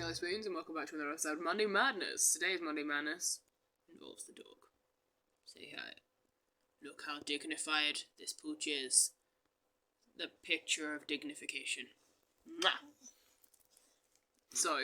Jelly Spoons, and welcome back to another episode of Monday Madness. Today's Monday Madness involves the dog. Say hi. Look how dignified this pooch is. The picture of dignification. Mwah! So,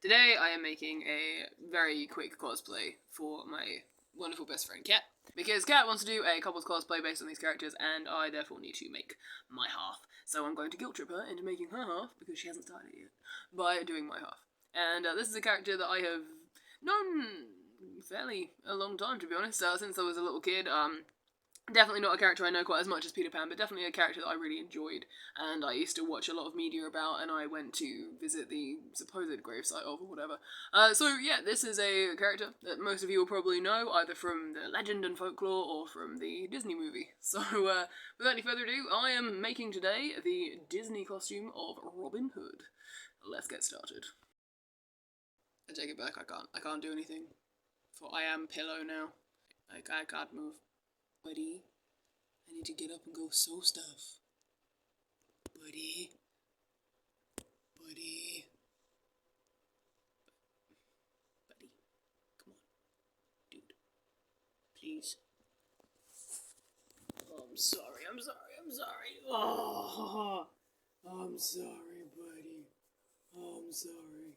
today I am making a very quick cosplay for my wonderful best friend Kat. Because Kat wants to do a couples cosplay based on these characters, and I therefore need to make my half. So I'm going to guilt trip her into making her half, because she hasn't started it yet, by doing my half. And this is a character that I have known fairly a long time, to be honest, since I was a little kid. Definitely not a character I know quite as much as Peter Pan, but definitely a character that I really enjoyed, and I used to watch a lot of media about, and I went to visit the supposed gravesite of, or whatever. So yeah, this is a character that most of you will probably know, either from the legend and folklore, or from the Disney movie. So, without any further ado, I am making today the Disney costume of Robin Hood. Let's get started. I take it back, I can't do anything, for I am Pillow now. I can't move. Buddy, I need to get up and go sew stuff. Buddy. Buddy. Buddy. Come on. Dude. Please. Oh, I'm sorry. Oh, I'm sorry, buddy. I'm sorry.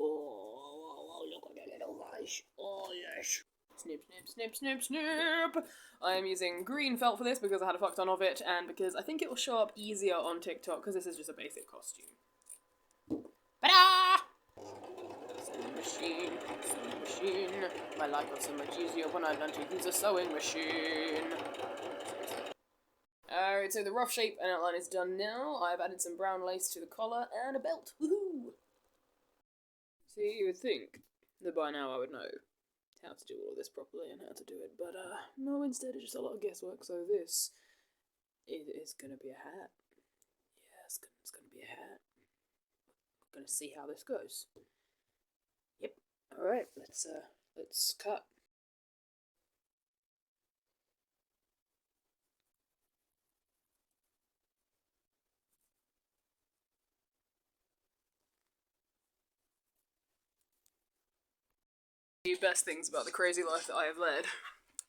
Oh, look at that little fish. Oh, yes. Snip, snip, snip, snip, snip! I am using green felt for this because I had a fuck ton of it, and because I think it will show up easier on TikTok, because this is just a basic costume. Ta-da! Sewing machine. My life was so much easier when I learned to use a sewing machine. Alright, so the rough shape and outline is done now. I've added some brown lace to the collar and a belt. Woohoo! See, you would think that by now I would know how to do all of this properly and how to do it, but no, instead it's just a lot of guesswork. So this is gonna be a hat. Yeah, it's gonna be a hat. We're gonna see how this goes. Yep. All right, let's cut. The best things about the crazy life that I have led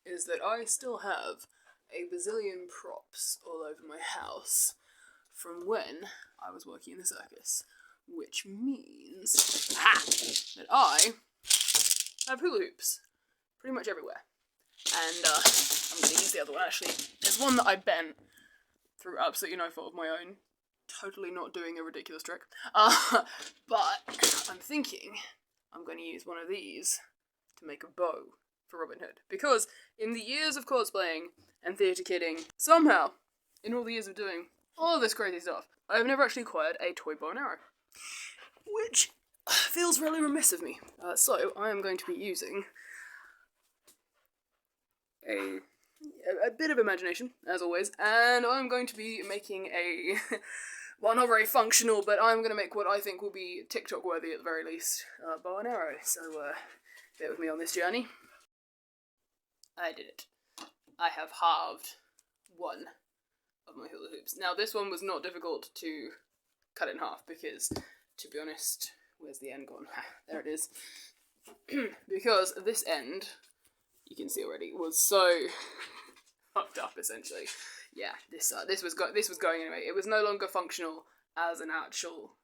is that I still have a bazillion props all over my house from when I was working in the circus, which means that I have hula hoops pretty much everywhere. And I'm going to use the other one, actually. There's one that I bent through absolutely no fault of my own, totally not doing a ridiculous trick, but I'm thinking I'm going to use one of these to make a bow for Robin Hood. Because in the years of cosplaying and theatre kidding, somehow, in all the years of doing all this crazy stuff, I've never actually acquired a toy bow and arrow. Which feels really remiss of me. So I am going to be using a bit of imagination, as always, and I'm going to be making a, well, not very functional, but I'm going to make what I think will be TikTok worthy at the very least, bow and arrow. So, bear with me on this journey. I did it. I have halved one of my hula hoops. Now, this one was not difficult to cut in half because, to be honest, where's the end gone? There it is. Because this end, you can see already, was so fucked up, essentially. Yeah, this was going anyway. It was no longer functional as an actual,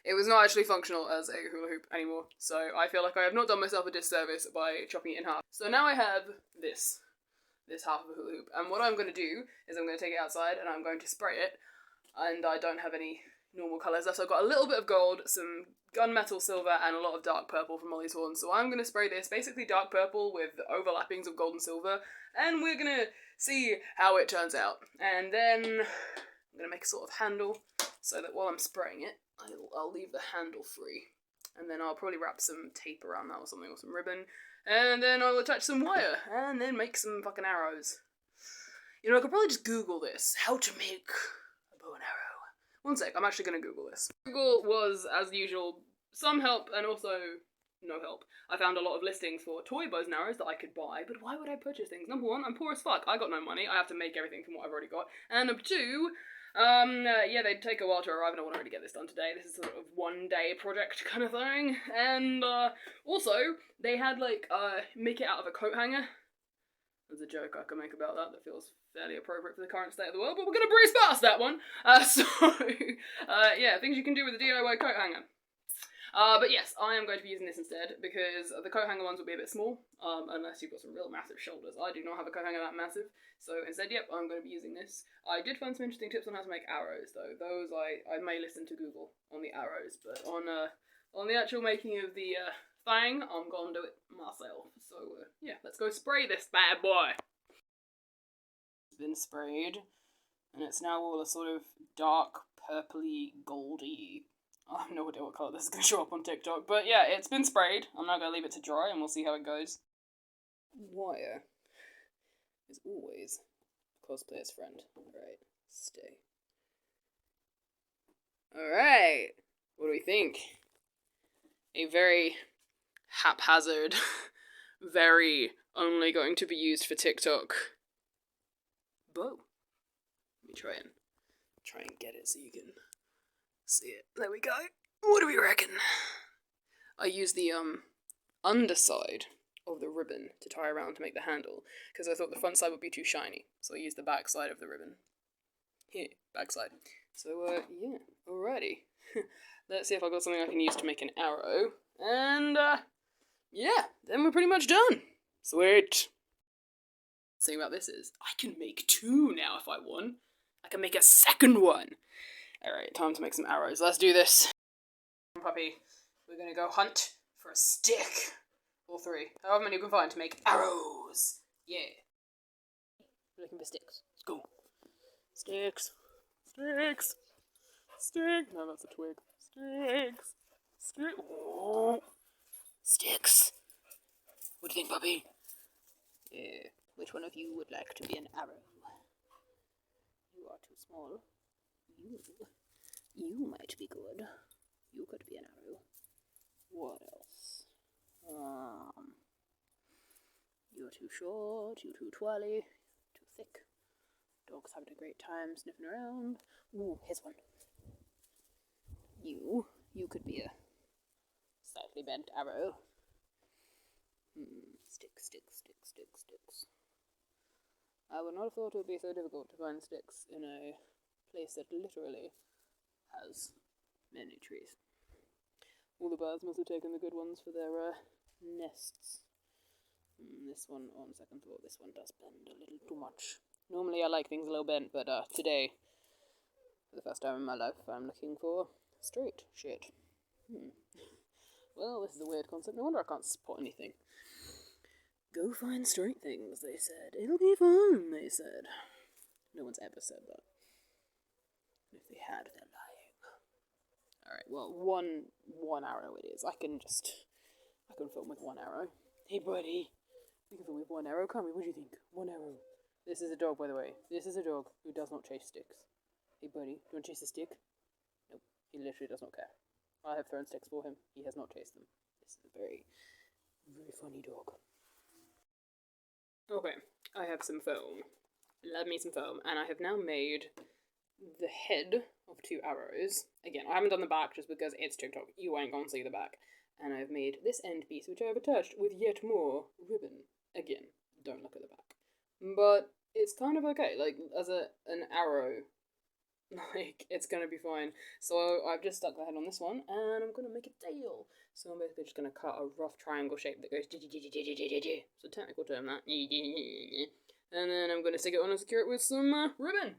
it was not actually functional as a hula hoop anymore, so I feel like I have not done myself a disservice by chopping it in half. So now I have this half of a hula hoop, and what I'm going to do is I'm going to take it outside and I'm going to spray it, and I don't have any normal colours left, so I've got a little bit of gold, some gunmetal silver, and a lot of dark purple from Molly's Horn, so I'm going to spray this basically dark purple with overlappings of gold and silver, and we're going to see how it turns out. And then I'm going to make a sort of handle, so that while I'm spraying it, I'll leave the handle free. And then I'll probably wrap some tape around that or something, or some ribbon. And then I'll attach some wire, and then make some fucking arrows. You know, I could probably just Google this. How to make a bow and arrow. One sec, I'm actually going to Google this. Google was, as usual, some help and also no help. I found a lot of listings for toy bows and arrows that I could buy, but why would I purchase things? Number one, I'm poor as fuck. I got no money. I have to make everything from what I've already got. And number two, Yeah, they'd take a while to arrive, and I want to really get this done today. This is sort of one-day project kind of thing. And, also, they had, like, make it out of a coat hanger. There's a joke I can make about that feels fairly appropriate for the current state of the world, but we're gonna breeze past that one. Yeah, things you can do with a DIY coat hanger. But yes, I am going to be using this instead, because the coat hanger ones will be a bit small, unless you've got some real massive shoulders. I do not have a coat hanger that massive, so instead, yep, I'm going to be using this. I did find some interesting tips on how to make arrows, though. Those I may listen to Google on the arrows, but on the actual making of the, thing, I'm gonna do it myself. So, yeah, let's go spray this bad boy. It's been sprayed, and it's now all a sort of dark, purpley, goldy. I have no idea what colour this is going to show up on TikTok, but yeah, it's been sprayed. I'm now going to leave it to dry, and we'll see how it goes. Wire is always cosplayer's friend. Alright, stay. Alright, what do we think? A very haphazard, very only going to be used for TikTok bow. Let me try and get it so you can see it. There we go. What do we reckon? I use the underside of the ribbon to tie around to make the handle, because I thought the front side would be too shiny, so I used the back side of the ribbon. Here, back side. So, yeah, alrighty. Let's see if I've got something I can use to make an arrow, and, yeah, then we're pretty much done. Sweet. The thing about this is, I can make two now if I want. I can make a second one. Alright, time to make some arrows. Let's do this. Puppy, we're gonna go hunt for a stick. Or three. However many you can find to make arrows. Yeah. We're looking for sticks. Let's go. Sticks. Sticks. Stick. No, that's a twig. Sticks. Stick. Oh. Sticks. What do you think, puppy? Yeah. Which one of you would like to be an arrow? You are too small. You might be good. You could be an arrow. What else? You're too short, you're too twirly, too thick. Dog's having a great time sniffing around. Ooh, here's one. You could be a slightly bent arrow. Sticks. I would not have thought it would be so difficult to find sticks in a place that literally has many trees. All the birds must have taken the good ones for their nests. This one, on second thought, this one does bend a little too much. Normally I like things a little bent, but today, for the first time in my life, I'm looking for straight shit. Well, this is a weird concept. No wonder I can't spot anything. Go find straight things, they said. It'll be fun, they said. No one's ever said that. If they had, they're lying. Alright, well, one arrow it is. I can film with one arrow. Hey, buddy. We can film with one arrow, can't we? What do you think? One arrow. This is a dog, by the way. This is a dog who does not chase sticks. Hey, buddy, do you want to chase a stick? Nope. He literally does not care. I have thrown sticks for him. He has not chased them. This is a very, very funny dog. Okay, I have some foam. Love me some foam. And I have now made the head of two arrows. Again, I haven't done the back just because it's TikTok. You ain't gonna see the back. And I've made this end piece, which I have attached with yet more ribbon. Again, don't look at the back. But it's kind of okay. Like, as an arrow, like, it's gonna be fine. So I've just stuck the head on this one, and I'm gonna make a tail. So I'm basically just gonna cut a rough triangle shape that goes. It's a technical term, that. And then I'm gonna stick it on and secure it with some ribbon.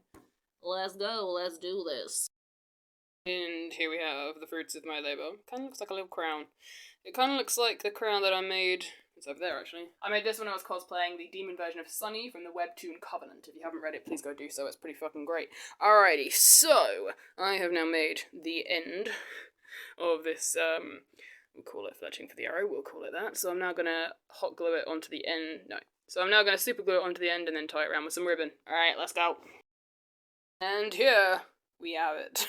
Let's go, let's do this. And here we have the fruits of my labour. Kind of looks like a little crown. It kind of looks like the crown that I made. It's over there, actually. I made this when I was cosplaying the demon version of Sunny from the webtoon Covenant. If you haven't read it, please go do so. It's pretty fucking great. Alrighty, so I have now made the end of this, we'll call it fletching for the arrow, we'll call it that. So I'm now gonna hot glue it onto the end. No. So I'm now gonna super glue it onto the end and then tie it around with some ribbon. Alright, let's go. And here we have it.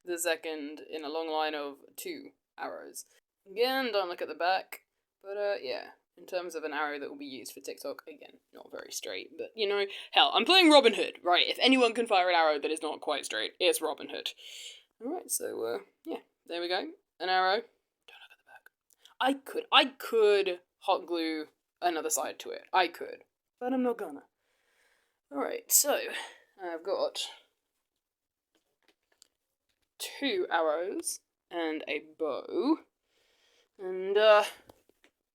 The second in a long line of two arrows. Again, don't look at the back. But, yeah. in terms of an arrow that will be used for TikTok. Again, not very straight, but you know, hell, I'm playing Robin Hood, right? If anyone can fire an arrow that is not quite straight, it's Robin Hood. Alright, so, yeah, there we go. An arrow. Don't look at the back. I could hot glue another side to it. I could. But I'm not gonna. Alright, so, I've got 2 arrows and a bow and a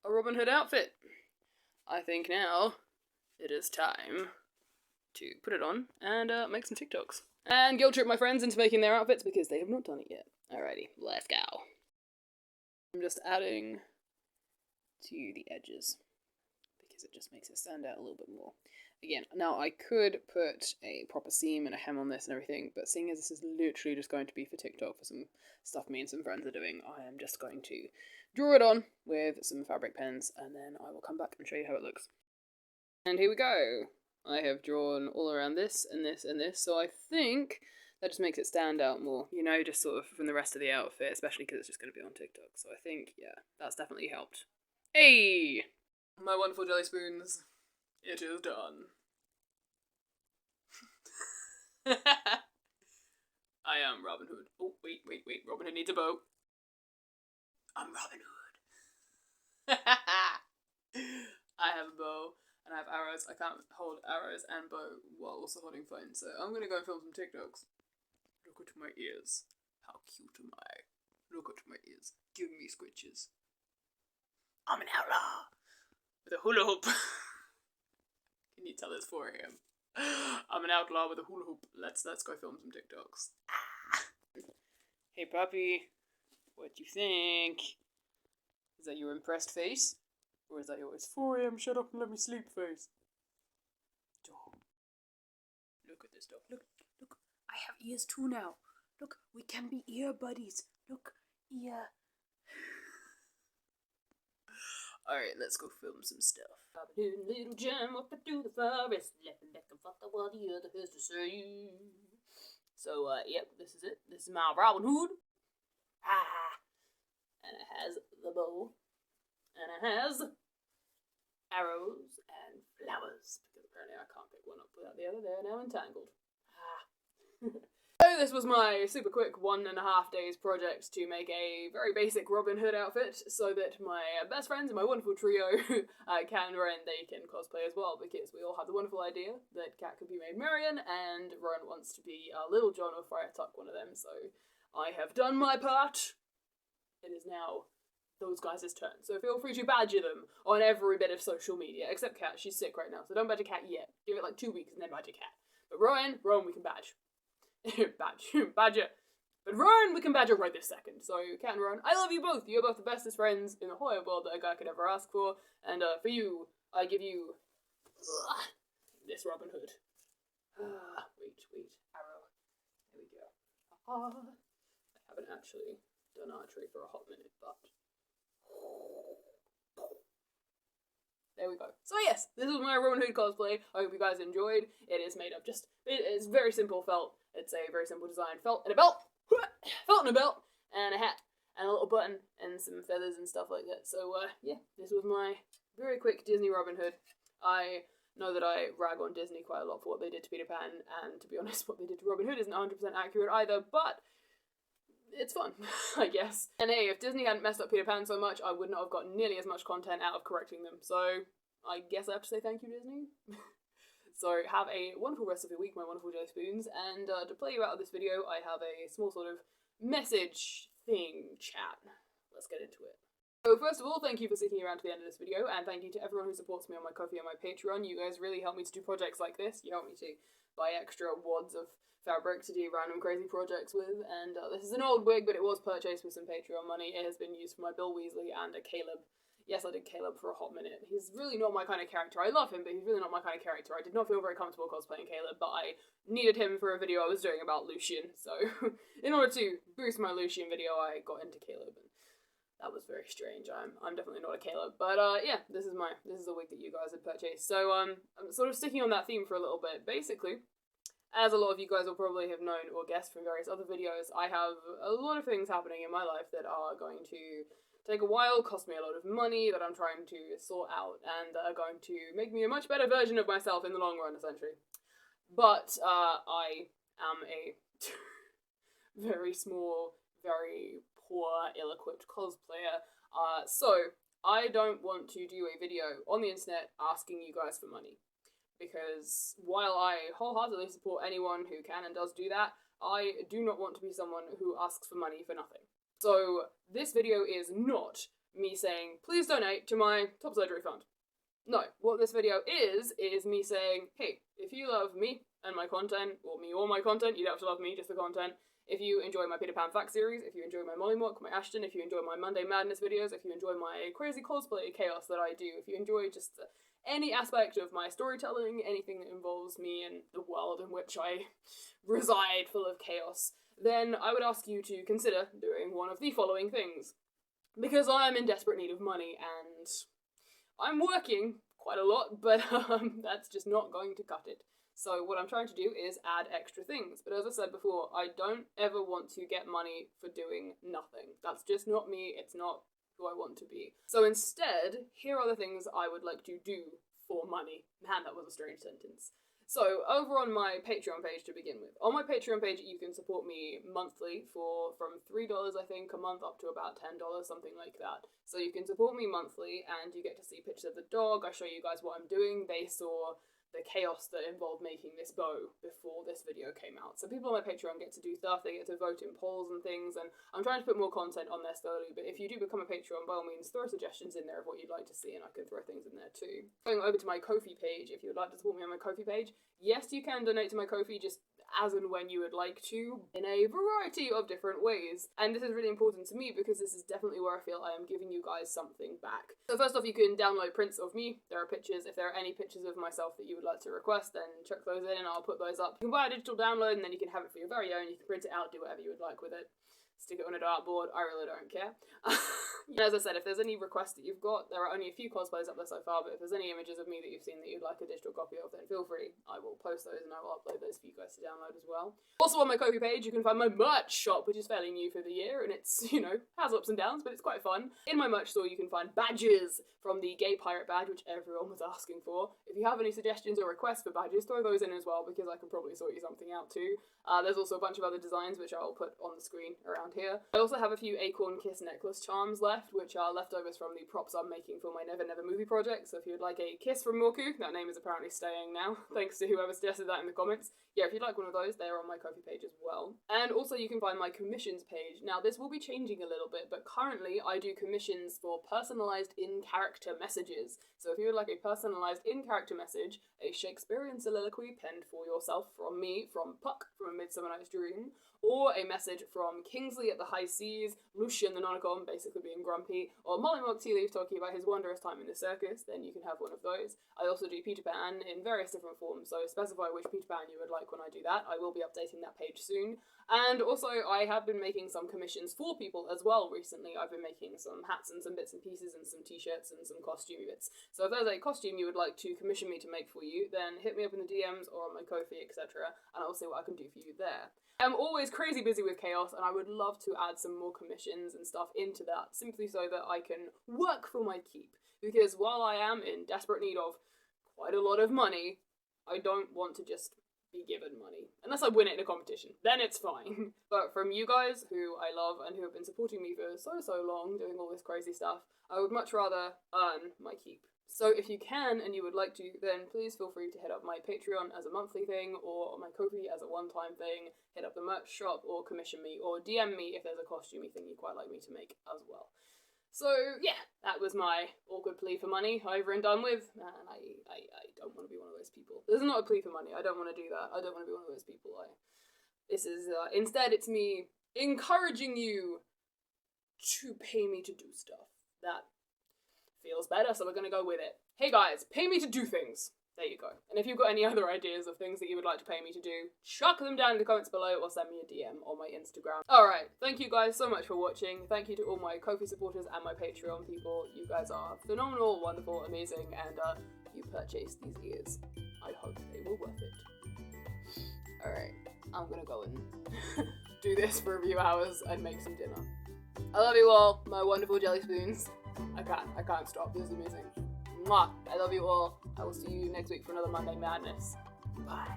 Robin Hood outfit. I think now it is time to put it on and make some TikToks. And guilt trip my friends into making their outfits because they have not done it yet. Alrighty, let's go. I'm just adding to the edges because it just makes it stand out a little bit more. Again, now I could put a proper seam and a hem on this and everything, but seeing as this is literally just going to be for TikTok for some stuff me and some friends are doing, I am just going to draw it on with some fabric pens and then I will come back and show you how it looks. And here we go. I have drawn all around this and this and this, so I think that just makes it stand out more, you know, just sort of from the rest of the outfit, especially because it's just going to be on TikTok. So I think, yeah, that's definitely helped. Hey! My wonderful jelly spoons. It is done. I am Robin Hood. Oh, wait. Robin Hood needs a bow. I'm Robin Hood. I have a bow. And I have arrows. I can't hold arrows and bow while also holding phone, so I'm gonna go and film some TikToks. Look at my ears. How cute am I? Look at my ears. Give me squitches. I'm an outlaw with a hula hoop. Can you tell it's 4 AM? I'm an outlaw with a hula hoop. Let's go film some TikToks. Hey puppy, what do you think? Is that your impressed face? Or is that your, it's 4 AM, shut up and let me sleep face? Dog. Look at this dog. Look. I have ears too now. Look, we can be ear buddies. Look, ear. Alright, let's go film some stuff. Little gem up through the forest, left back and forth what the other has to say. So, yep, this is it. This is my Robin Hood. And it has the bow. And it has arrows and flowers, because apparently I can't pick one up without the other. They're now entangled. So this was my super quick 1.5 days project to make a very basic Robin Hood outfit so that my best friends in my wonderful trio, Kat and Rowan, they can cosplay as well, because we all had the wonderful idea that Kat could be made Marion and Rowan wants to be Little John or Friar Tuck, one of them, so I have done my part. It is now those guys' turn, so feel free to badger them on every bit of social media, except Kat. She's sick right now, so don't badger Kat yet. Give it like 2 weeks and then badger Kat. But Rowan we can badge. Badger. But Rowan we can badger right this second. So Kat and Rowan, I love you both. You're both the bestest friends in the whole world that a guy could ever ask for. And for you, I give you this Robin Hood. Wait, arrow. There we go. I haven't actually done archery for a hot minute, but there we go. So yes, this was my Robin Hood cosplay. I hope you guys enjoyed. It is made of it is very simple felt. It's a very simple design. Felt and a belt. Felt and a belt. And a hat. And a little button. And some feathers and stuff like that. So yeah, this was my very quick Disney Robin Hood. I know that I rag on Disney quite a lot for what they did to Peter Pan. And to be honest, what they did to Robin Hood isn't 100% accurate either. But it's fun, I guess. And hey, if Disney hadn't messed up Peter Pan so much, I would not have gotten nearly as much content out of correcting them. So, I guess I have to say thank you, Disney. So, have a wonderful rest of your week, my wonderful jelly spoons. And to play you out of this video, I have a small sort of message thing chat. Let's get into it. So first of all, thank you for sticking around to the end of this video, and thank you to everyone who supports me on my Ko-fi and my Patreon. You guys really help me to do projects like this. You help me to buy extra wads of fabric to do random crazy projects with, and this is an old wig, but it was purchased with some Patreon money. It has been used for my Bill Weasley and a Caleb. Yes, I did Caleb for a hot minute. He's really not my kind of character. I love him, but he's really not my kind of character. I did not feel very comfortable cosplaying Caleb, but I needed him for a video I was doing about Lucien, so in order to boost my Lucien video, I got into Caleb, and that was very strange. I'm definitely not a Caleb, but yeah, this is a wig that you guys had purchased. So I'm sort of sticking on that theme for a little bit. Basically, as a lot of you guys will probably have known or guessed from various other videos, I have a lot of things happening in my life that are going to take a while, cost me a lot of money that I'm trying to sort out, and are going to make me a much better version of myself in the long run, essentially. But I am a very small, very poor, ill-equipped cosplayer, so I don't want to do a video on the internet asking you guys for money. Because while I wholeheartedly support anyone who can and does do that, I do not want to be someone who asks for money for nothing. So this video is not me saying, please donate to my top surgery fund. No, what this video is me saying, hey, if you love me and my content, or me or my content, you don't have to love me, just the content. If you enjoy my Peter Pan fact series, if you enjoy my Mollymauk, my Ashton, if you enjoy my Monday Madness videos, if you enjoy my crazy cosplay chaos that I do, if you enjoy just any aspect of my storytelling, anything that involves me and the world in which I reside full of chaos, then I would ask you to consider doing one of the following things. Because I am in desperate need of money, and I'm working quite a lot, but that's just not going to cut it. So what I'm trying to do is add extra things. But as I said before, I don't ever want to get money for doing nothing. That's just not me, it's not who I want to be. So instead, here are the things I would like to do for money. Man, that was a strange sentence. So, over on my Patreon page to begin with. On my Patreon page, you can support me monthly for from $3, I think, a month up to about $10, something like that. So you can support me monthly, and you get to see pictures of the dog. I show you guys what I'm doing. They saw the chaos that involved making this bow before this video came out. So people on my Patreon get to do stuff, they get to vote in polls and things, and I'm trying to put more content on there slowly, but if you do become a Patreon, by all means, throw suggestions in there of what you'd like to see, and I can throw things in there too. Going over to my Ko-fi page, if you would like to support me on my Ko-fi page, yes, you can donate to my Ko-fi, just as and when you would like to, in a variety of different ways. And this is really important to me because this is definitely where I feel I am giving you guys something back. So first off, you can download prints of me. There are pictures. If there are any pictures of myself that you would like to request, then chuck those in and I'll put those up. You can buy a digital download and then you can have it for your very own. You can print it out, do whatever you would like with it. Stick it on a dartboard, I really don't care. As I said, if there's any requests that you've got, there are only a few cosplays up there so far, but if there's any images of me that you've seen that you'd like a digital copy of, then feel free. I will post those and I will upload those for you guys to download as well. Also on my Ko-fi page, you can find my merch shop, which is fairly new for the year, and it's, you know, has ups and downs, but it's quite fun. In my merch store, you can find badges from the Gay Pirate badge, which everyone was asking for. If you have any suggestions or requests for badges, throw those in as well, because I can probably sort you something out too. There's also a bunch of other designs, which I'll put on the screen around here. I also have a few Acorn Kiss necklace charms left, which are leftovers from the props I'm making for my Never Never movie project. So if you'd like a kiss from Morku, that name is apparently staying now, thanks to whoever suggested that in the comments. Yeah, if you'd like one of those, they're on my Ko-fi page as well. And also you can find my commissions page. Now this will be changing a little bit, but currently I do commissions for personalised in-character messages. So if you would like a personalised in-character message, a Shakespearean soliloquy penned for yourself from me, from Puck, from A Midsummer Night's Dream, or a message from Kingsley at the High Seas, Lucien the Nonicon basically being grumpy, or Mollymauk Tea Leaf talking about his wondrous time in the circus, then you can have one of those. I also do Peter Pan in various different forms, so specify which Peter Pan you would like when I do that. I will be updating that page soon. And also, I have been making some commissions for people as well recently. I've been making some hats and some bits and pieces and some t-shirts and some costume bits. So if there's a costume you would like to commission me to make for you, then hit me up in the DMs or on my Ko-fi, etc. and I'll see what I can do for you there. I'm always crazy busy with chaos, and I would love to add some more commissions and stuff into that, simply so that I can work for my keep. Because while I am in desperate need of quite a lot of money, I don't want to just be given money. Unless I win it in a competition, then it's fine. But from you guys, who I love and who have been supporting me for so long, doing all this crazy stuff, I would much rather earn my keep. So if you can and you would like to, then please feel free to hit up my Patreon as a monthly thing, or my Ko-fi as a one-time thing, hit up the merch shop, or commission me, or DM me if there's a costumey thing you'd quite like me to make as well. So yeah, that was my awkward plea for money, over and done with, and I don't want to be one of those people. This is not a plea for money, I don't want to do that, I don't want to be one of those people. This is, instead it's me encouraging you to pay me to do stuff. That feels better, so we're gonna go with it. Hey guys, pay me to do things. There you go. And if you've got any other ideas of things that you would like to pay me to do, chuck them down in the comments below or send me a DM on my Instagram. Alright, thank you guys so much for watching. Thank you to all my Ko-fi supporters and my Patreon people. You guys are phenomenal, wonderful, amazing, and you purchased these ears. I hope they were worth it. Alright, I'm gonna go and do this for a few hours and make some dinner. I love you all, my wonderful jelly spoons. I can't stop. This is amazing. Mwah! I love you all. I will see you next week for another Monday Madness. Bye.